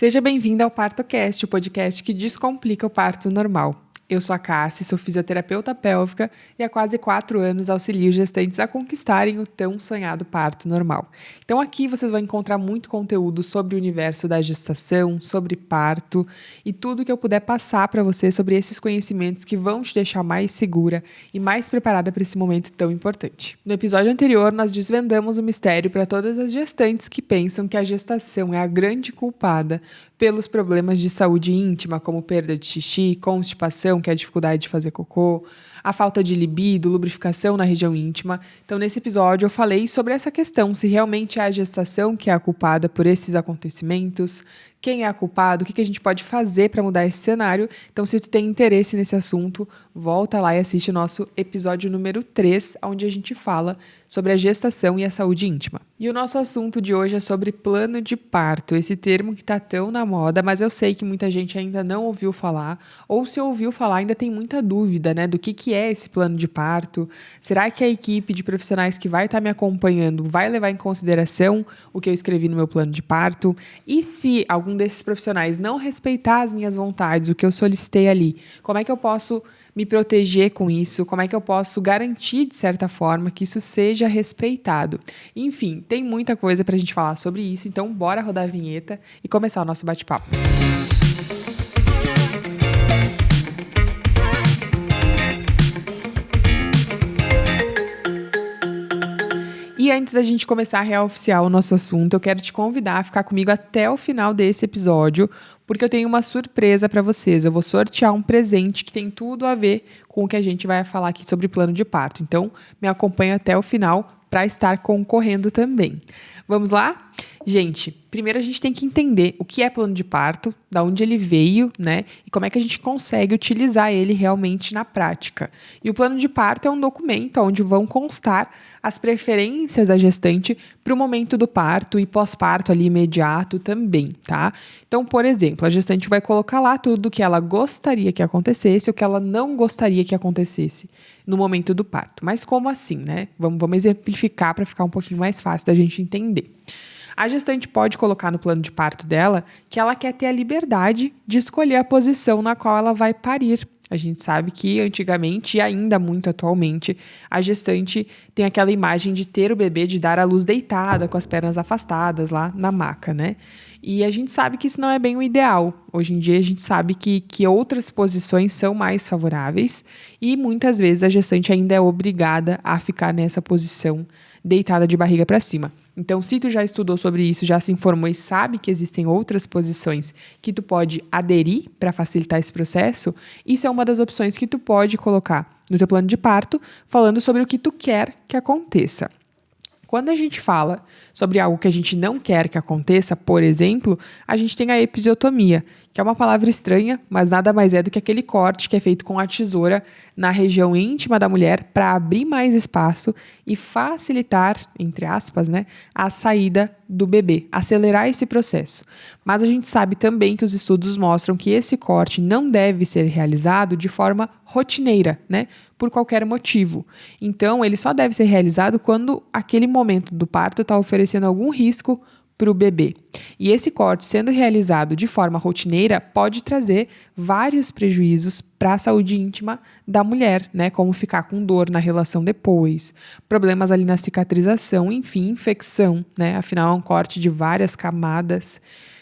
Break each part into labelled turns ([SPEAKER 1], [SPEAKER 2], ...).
[SPEAKER 1] Seja bem-vinda ao PartoCast, o podcast que descomplica o parto normal. Eu sou a Cassi, sou fisioterapeuta pélvica e há quase 4 anos auxilio gestantes a conquistarem o tão sonhado parto normal. Então aqui vocês vão encontrar muito conteúdo sobre o universo da gestação, sobre parto e tudo que eu puder passar para você sobre esses conhecimentos que vão te deixar mais segura e mais preparada para esse momento tão importante. No episódio anterior, nós desvendamos o mistério para todas as gestantes que pensam que a gestação é a grande culpada pelos problemas de saúde íntima, como perda de xixi, constipação, que é a dificuldade de fazer cocô, a falta de libido, lubrificação na região íntima. Então, nesse episódio, eu falei sobre essa questão, se realmente é a gestação que é a culpada por esses acontecimentos, quem é a culpada, o que a gente pode fazer para mudar esse cenário. Então, se tu tem interesse nesse assunto, volta lá e assiste o nosso episódio número 3, onde a gente fala sobre a gestação e a saúde íntima. E o nosso assunto de hoje é sobre plano de parto, esse termo que está tão na moda, mas eu sei que muita gente ainda não ouviu falar, ou se ouviu falar ainda tem muita dúvida, né, do que é esse plano de parto. Será que a equipe de profissionais que vai estar me acompanhando vai levar em consideração o que eu escrevi no meu plano de parto? E se algum desses profissionais não respeitar as minhas vontades, o que eu solicitei ali, como é que eu posso me proteger com isso? Como é que eu posso garantir, de certa forma, que isso seja respeitado? Enfim, tem muita coisa pra gente falar sobre isso, então bora rodar a vinheta e começar o nosso bate-papo. E antes da gente começar a real oficial o nosso assunto, eu quero te convidar a ficar comigo até o final desse episódio, porque eu tenho uma surpresa para vocês. Eu vou sortear um presente que tem tudo a ver com o que a gente vai falar aqui sobre plano de parto. Então, me acompanha até o final para estar concorrendo também. Vamos lá? Gente, primeiro a gente tem que entender o que é plano de parto, da onde ele veio, né? E como é que a gente consegue utilizar ele realmente na prática. E o plano de parto é um documento onde vão constar as preferências da gestante para o momento do parto e pós-parto ali imediato também, tá? Então, por exemplo, a gestante vai colocar lá tudo o que ela gostaria que acontecesse ou que ela não gostaria que acontecesse no momento do parto. Mas como assim, né? Vamos exemplificar para ficar um pouquinho mais fácil da gente entender. A gestante pode colocar no plano de parto dela que ela quer ter a liberdade de escolher a posição na qual ela vai parir. A gente sabe que antigamente e ainda muito atualmente, a gestante tem aquela imagem de ter o bebê, de dar à luz deitada, com as pernas afastadas lá na maca, né? E a gente sabe que isso não é bem o ideal. Hoje em dia a gente sabe que outras posições são mais favoráveis e muitas vezes a gestante ainda é obrigada a ficar nessa posição deitada de barriga para cima. Então, se tu já estudou sobre isso, já se informou e sabe que existem outras posições que tu pode aderir para facilitar esse processo, isso é uma das opções que tu pode colocar no teu plano de parto, falando sobre o que tu quer que aconteça. Quando a gente fala sobre algo que a gente não quer que aconteça, por exemplo, a gente tem a episiotomia, que é uma palavra estranha, mas nada mais é do que aquele corte que é feito com a tesoura na região íntima da mulher para abrir mais espaço e facilitar, entre aspas, né, a saída do bebê, acelerar esse processo. Mas a gente sabe também que os estudos mostram que esse corte não deve ser realizado de forma rotineira, né, por qualquer motivo. Então, ele só deve ser realizado quando aquele momento do parto está oferecendo algum risco para o bebê. E esse corte, sendo realizado de forma rotineira, pode trazer vários prejuízos para a saúde íntima da mulher, né? Como ficar com dor na relação depois, problemas ali na cicatrização, enfim, infecção, né? Afinal, é um corte de várias camadas.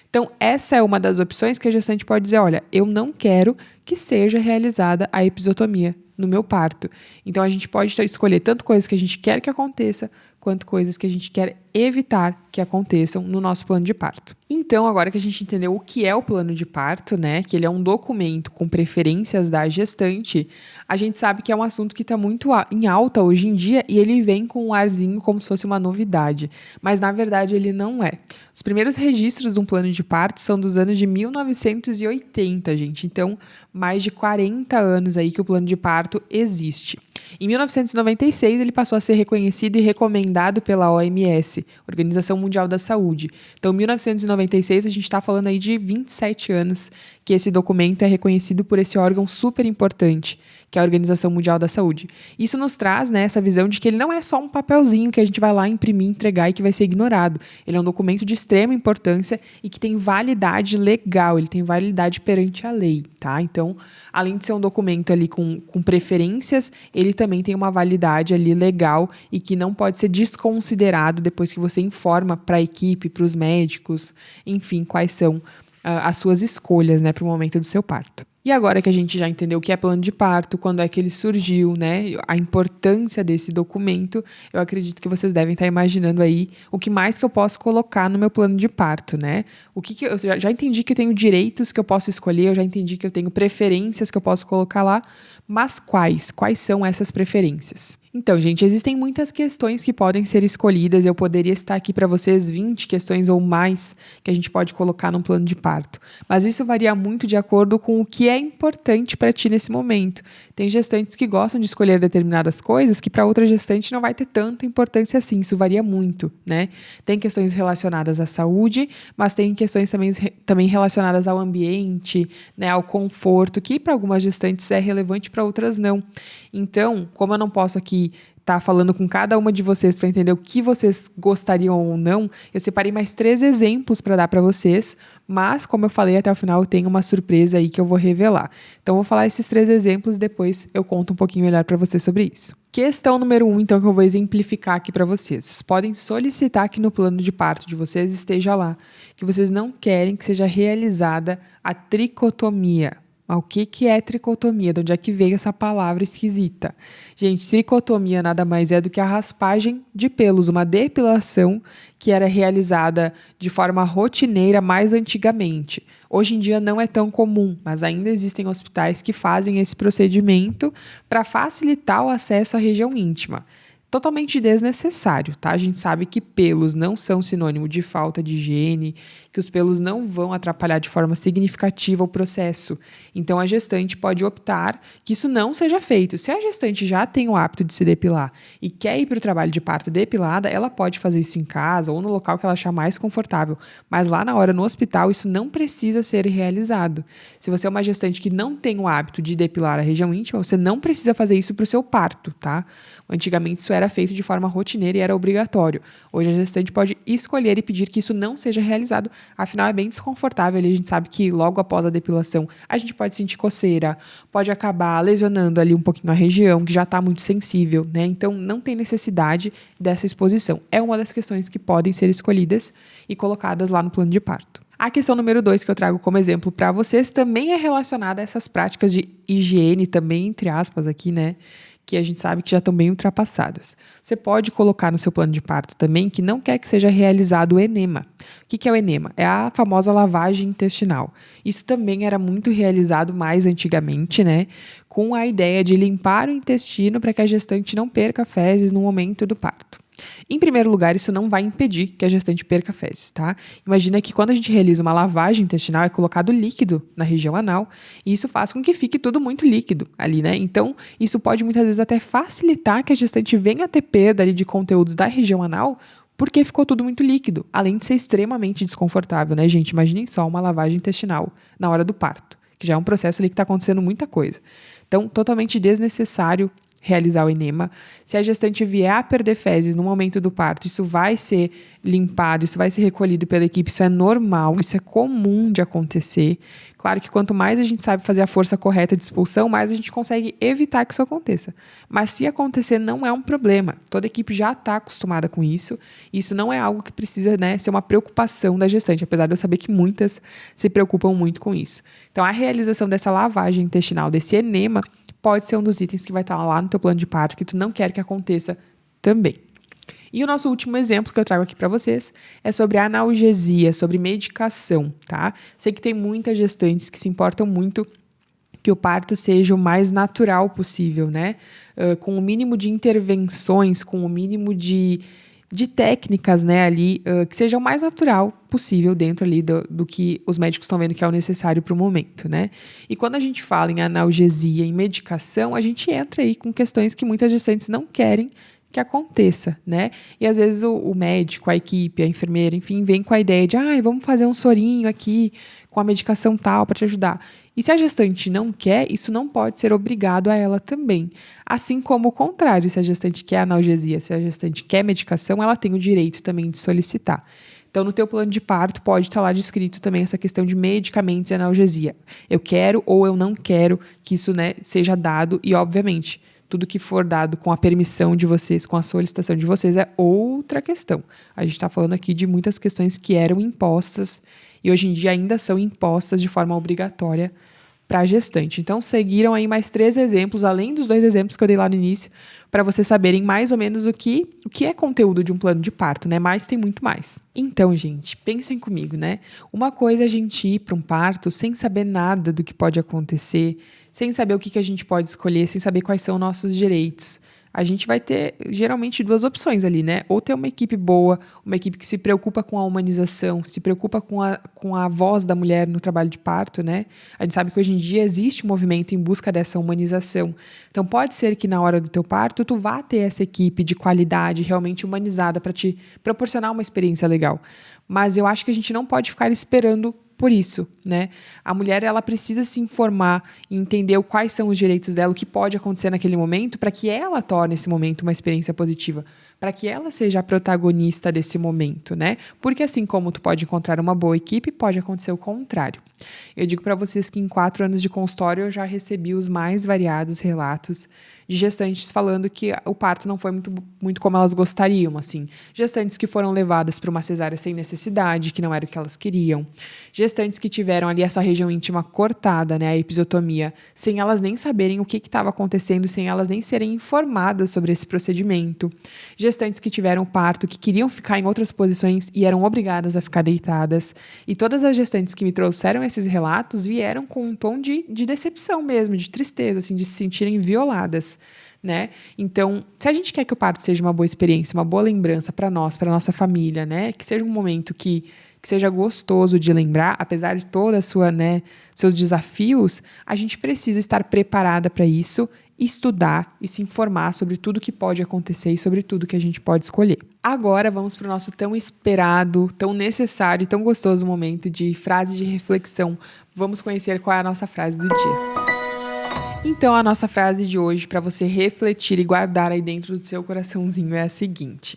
[SPEAKER 1] Então, essa é uma das opções que a gestante pode dizer, olha, eu não quero que seja realizada a episiotomia no meu parto. Então, a gente pode escolher tanto coisas que a gente quer que aconteça, quanto coisas que a gente quer evitar que aconteçam no nosso plano de parto. Então, agora que a gente entendeu o que é o plano de parto, né, que ele é um documento com preferências da gestante, a gente sabe que é um assunto que está muito em alta hoje em dia e ele vem com um arzinho como se fosse uma novidade, mas na verdade ele não é. Os primeiros registros de um plano de parto são dos anos de 1980, gente, então mais de 40 anos aí que o plano de parto existe. Em 1996, ele passou a ser reconhecido e recomendado pela OMS, Organização Mundial da Saúde. Então, em 1996, a gente está falando aí de 27 anos que esse documento é reconhecido por esse órgão super importante, que é a Organização Mundial da Saúde. Isso nos traz, né, essa visão de que ele não é só um papelzinho que a gente vai lá imprimir, entregar e que vai ser ignorado. Ele é um documento de extrema importância e que tem validade legal, ele tem validade perante a lei, tá? Então, além de ser um documento ali com preferências, ele também tem uma validade ali legal e que não pode ser desconsiderado depois que você informa para a equipe, para os médicos, enfim, quais são as suas escolhas, né, para o momento do seu parto. E agora que a gente já entendeu o que é plano de parto, quando é que ele surgiu, né, a importância desse documento, eu acredito que vocês devem estar imaginando aí o que mais que eu posso colocar no meu plano de parto, né? Eu já entendi que eu tenho direitos que eu posso escolher, eu já entendi que eu tenho preferências que eu posso colocar lá, mas quais? Quais são essas preferências? Então, gente, existem muitas questões que podem ser escolhidas. Eu poderia estar aqui para vocês 20 questões ou mais que a gente pode colocar num plano de parto. Mas isso varia muito de acordo com o que é importante para ti nesse momento. Tem gestantes que gostam de escolher determinadas coisas que para outra gestante não vai ter tanta importância assim. Isso varia muito, né? Tem questões relacionadas à saúde, mas tem questões também relacionadas ao ambiente, né, ao conforto, que para algumas gestantes é relevante, para outras não. Então, como eu não posso aqui estar falando com cada uma de vocês para entender o que vocês gostariam ou não, eu separei mais 3 exemplos para dar para vocês, mas, como eu falei, até o final eu tenho uma surpresa aí que eu vou revelar. Então, eu vou falar esses 3 exemplos e depois eu conto um pouquinho melhor para vocês sobre isso. Questão número 1, então, que eu vou exemplificar aqui para vocês. Vocês podem solicitar que no plano de parto de vocês esteja lá que vocês não querem que seja realizada a tricotomia. Mas o que é tricotomia? De onde é que veio essa palavra esquisita? Gente, tricotomia nada mais é do que a raspagem de pelos, uma depilação que era realizada de forma rotineira mais antigamente. Hoje em dia não é tão comum, mas ainda existem hospitais que fazem esse procedimento para facilitar o acesso à região íntima. Totalmente desnecessário, tá? A gente sabe que pelos não são sinônimo de falta de higiene, que os pelos não vão atrapalhar de forma significativa o processo. Então, a gestante pode optar que isso não seja feito. Se a gestante já tem o hábito de se depilar e quer ir para o trabalho de parto depilada, ela pode fazer isso em casa ou no local que ela achar mais confortável. Mas lá na hora, no hospital, isso não precisa ser realizado. Se você é uma gestante que não tem o hábito de depilar a região íntima, você não precisa fazer isso para o seu parto, tá? Antigamente, isso era feito de forma rotineira e era obrigatório. Hoje, a gestante pode escolher e pedir que isso não seja realizado. Afinal, é bem desconfortável. A gente sabe que logo após a depilação, a gente pode sentir coceira, pode acabar lesionando ali um pouquinho a região, que já está muito sensível, né? Então, não tem necessidade dessa exposição. É uma das questões que podem ser escolhidas e colocadas lá no plano de parto. A questão número 2 que eu trago como exemplo para vocês também é relacionada a essas práticas de higiene, também entre aspas aqui, né? Que a gente sabe que já estão bem ultrapassadas. Você pode colocar no seu plano de parto também que não quer que seja realizado o enema. O que é o enema? É a famosa lavagem intestinal. Isso também era muito realizado mais antigamente, né? Com a ideia de limpar o intestino para que a gestante não perca fezes no momento do parto. Em primeiro lugar, isso não vai impedir que a gestante perca fezes, tá? Imagina que quando a gente realiza uma lavagem intestinal, é colocado líquido na região anal, e isso faz com que fique tudo muito líquido ali, né? Então, isso pode muitas vezes até facilitar que a gestante venha a ter perda ali de conteúdos da região anal, porque ficou tudo muito líquido, além de ser extremamente desconfortável, né, gente? Imaginem só uma lavagem intestinal na hora do parto, que já é um processo ali que está acontecendo muita coisa. Então, totalmente desnecessário realizar o enema. Se a gestante vier a perder fezes no momento do parto, isso vai ser limpado, isso vai ser recolhido pela equipe, isso é normal, isso é comum de acontecer. Claro que quanto mais a gente sabe fazer a força correta de expulsão, mais a gente consegue evitar que isso aconteça. Mas se acontecer, não é um problema. Toda equipe já está acostumada com isso. Isso não é algo que precisa, né, ser uma preocupação da gestante, apesar de eu saber que muitas se preocupam muito com isso. Então, a realização dessa lavagem intestinal, desse enema, pode ser um dos itens que vai estar lá no teu plano de parto que tu não quer que aconteça também. E o nosso último exemplo que eu trago aqui para vocês é sobre analgesia, sobre medicação, tá? Sei que tem muitas gestantes que se importam muito que o parto seja o mais natural possível, né? Com o mínimo de intervenções, com o mínimo de técnicas, né, ali, que seja o mais natural possível dentro ali do que os médicos estão vendo que é o necessário para o momento, né? E quando a gente fala em analgesia, em medicação, a gente entra aí com questões que muitas gestantes não querem que aconteça, né? E às vezes o médico, a equipe, a enfermeira, enfim, vem com a ideia de, vamos fazer um sorinho aqui com a medicação tal para te ajudar. E se a gestante não quer, isso não pode ser obrigado a ela também. Assim como o contrário, se a gestante quer analgesia, se a gestante quer medicação, ela tem o direito também de solicitar. Então, no teu plano de parto, pode estar lá descrito também essa questão de medicamentos e analgesia. Eu quero ou eu não quero que isso, né, seja dado e, obviamente, tudo que for dado com a permissão de vocês, com a solicitação de vocês, é outra questão. A gente está falando aqui de muitas questões que eram impostas e hoje em dia ainda são impostas de forma obrigatória para a gestante. Então, seguiram aí mais 3 exemplos, além dos 2 exemplos que eu dei lá no início, para vocês saberem mais ou menos o que é conteúdo de um plano de parto, né? Mas tem muito mais. Então, gente, pensem comigo, né? Uma coisa é a gente ir para um parto sem saber nada do que pode acontecer, sem saber o que a gente pode escolher, sem saber quais são nossos direitos. A gente vai ter, geralmente, 2 opções ali, né? Ou ter uma equipe boa, uma equipe que se preocupa com a humanização, se preocupa com a voz da mulher no trabalho de parto, né? A gente sabe que hoje em dia existe um movimento em busca dessa humanização. Então, pode ser que na hora do teu parto, tu vá ter essa equipe de qualidade realmente humanizada para te proporcionar uma experiência legal. Mas eu acho que a gente não pode ficar esperando por isso, né? A mulher, ela precisa se informar e entender quais são os direitos dela, o que pode acontecer naquele momento, para que ela torne esse momento uma experiência positiva, para que ela seja a protagonista desse momento, né? Porque assim como tu pode encontrar uma boa equipe, pode acontecer o contrário. Eu digo para vocês que em 4 anos de consultório eu já recebi os mais variados relatos de gestantes falando que o parto não foi muito como elas gostariam, assim. Gestantes que foram levadas para uma cesárea sem necessidade, que não era o que elas queriam. Gestantes que tiveram ali a sua região íntima cortada, né, a episiotomia, sem elas nem saberem o que estava acontecendo, sem elas nem serem informadas sobre esse procedimento. Gestantes que tiveram parto, que queriam ficar em outras posições e eram obrigadas a ficar deitadas. E todas as gestantes que me trouxeram esses relatos vieram com um tom de decepção mesmo, de tristeza, assim, de se sentirem violadas, né? Então, se a gente quer que o parto seja uma boa experiência, uma boa lembrança para nós, para nossa família, né? Que seja um momento que seja gostoso de lembrar, apesar de toda a sua, né, seus desafios, a gente precisa estar preparada para isso, estudar e se informar sobre tudo que pode acontecer e sobre tudo que a gente pode escolher. Agora vamos para o nosso tão esperado, tão necessário e tão gostoso momento de frase de reflexão. Vamos conhecer qual é a nossa frase do dia. Então, a nossa frase de hoje, para você refletir e guardar aí dentro do seu coraçãozinho, é a seguinte: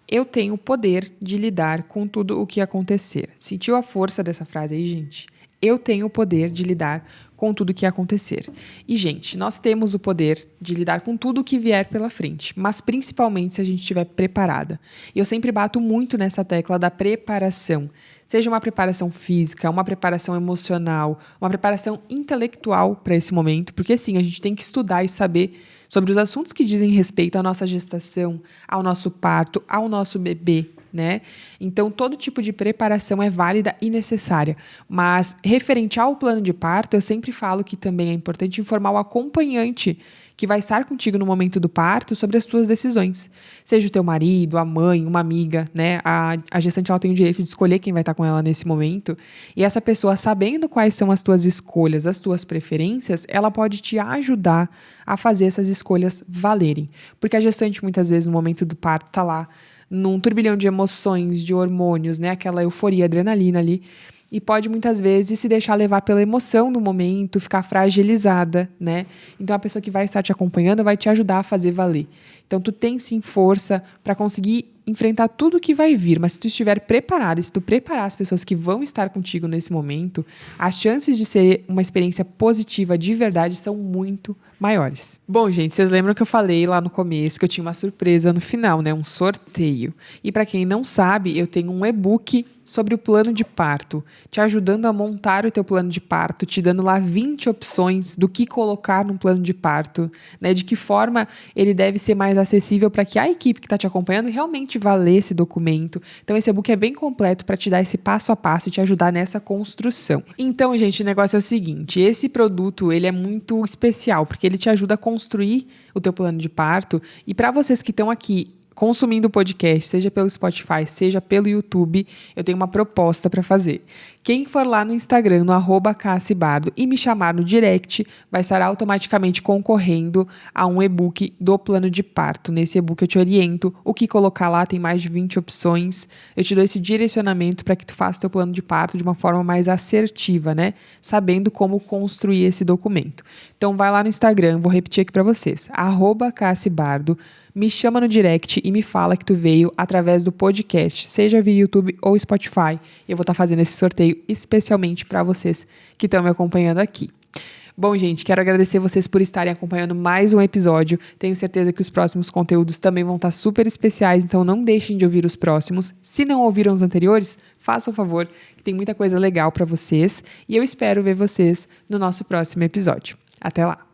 [SPEAKER 1] eu tenho o poder de lidar com tudo o que acontecer. Sentiu a força dessa frase aí, gente? Eu tenho o poder de lidar com tudo o que acontecer. E, gente, nós temos o poder de lidar com tudo o que vier pela frente, mas principalmente se a gente estiver preparada. E eu sempre bato muito nessa tecla da preparação. Seja uma preparação física, uma preparação emocional, uma preparação intelectual para esse momento, porque sim, a gente tem que estudar e saber sobre os assuntos que dizem respeito à nossa gestação, ao nosso parto, ao nosso bebê, né? Então, todo tipo de preparação é válida e necessária. Mas, referente ao plano de parto, eu sempre falo que também é importante informar o acompanhante que vai estar contigo no momento do parto sobre as tuas decisões. Seja o teu marido, a mãe, uma amiga, né? A gestante, ela tem o direito de escolher quem vai estar com ela nesse momento. E essa pessoa, sabendo quais são as tuas escolhas, as tuas preferências, ela pode te ajudar a fazer essas escolhas valerem. Porque a gestante, muitas vezes, no momento do parto, está lá num turbilhão de emoções, de hormônios, né? Aquela euforia, adrenalina ali. E pode, muitas vezes, se deixar levar pela emoção do momento, ficar fragilizada, né? Então, a pessoa que vai estar te acompanhando vai te ajudar a fazer valer. Então, tu tem, sim, força para conseguir enfrentar tudo que vai vir, mas se tu estiver preparado, se tu preparar as pessoas que vão estar contigo nesse momento, as chances de ser uma experiência positiva de verdade são muito maiores. Bom, gente, vocês lembram que eu falei lá no começo que eu tinha uma surpresa no final, né? Um sorteio. E para quem não sabe, eu tenho um e-book sobre o plano de parto, te ajudando a montar o teu plano de parto, te dando lá 20 opções do que colocar no plano de parto, né? De que forma ele deve ser mais acessível para que a equipe que está te acompanhando realmente vá ler esse documento. Então, esse e-book é bem completo para te dar esse passo a passo e te ajudar nessa construção. Então, gente, o negócio é o seguinte, esse produto, ele é muito especial, porque ele te ajuda a construir o teu plano de parto. E para vocês que estão aqui consumindo o podcast, seja pelo Spotify, seja pelo YouTube, eu tenho uma proposta para fazer, Quem for lá no Instagram, no @cassibardo, e me chamar no direct, vai estar automaticamente concorrendo a um e-book do plano de parto. Nesse e-book eu te oriento o que colocar lá, tem mais de 20 opções. Eu te dou esse direcionamento para que tu faça teu plano de parto de uma forma mais assertiva, né? Sabendo como construir esse documento. Então vai lá no Instagram, vou repetir aqui para vocês, @cassibardo. Me chama no direct e me fala que tu veio através do podcast, seja via YouTube ou Spotify. Eu vou estar fazendo esse sorteio especialmente para vocês que estão me acompanhando aqui. Bom, gente, quero agradecer vocês por estarem acompanhando mais um episódio. Tenho certeza que os próximos conteúdos também vão estar super especiais, então não deixem de ouvir os próximos. Se não ouviram os anteriores, façam o favor, que tem muita coisa legal para vocês. E eu espero ver vocês no nosso próximo episódio. Até lá!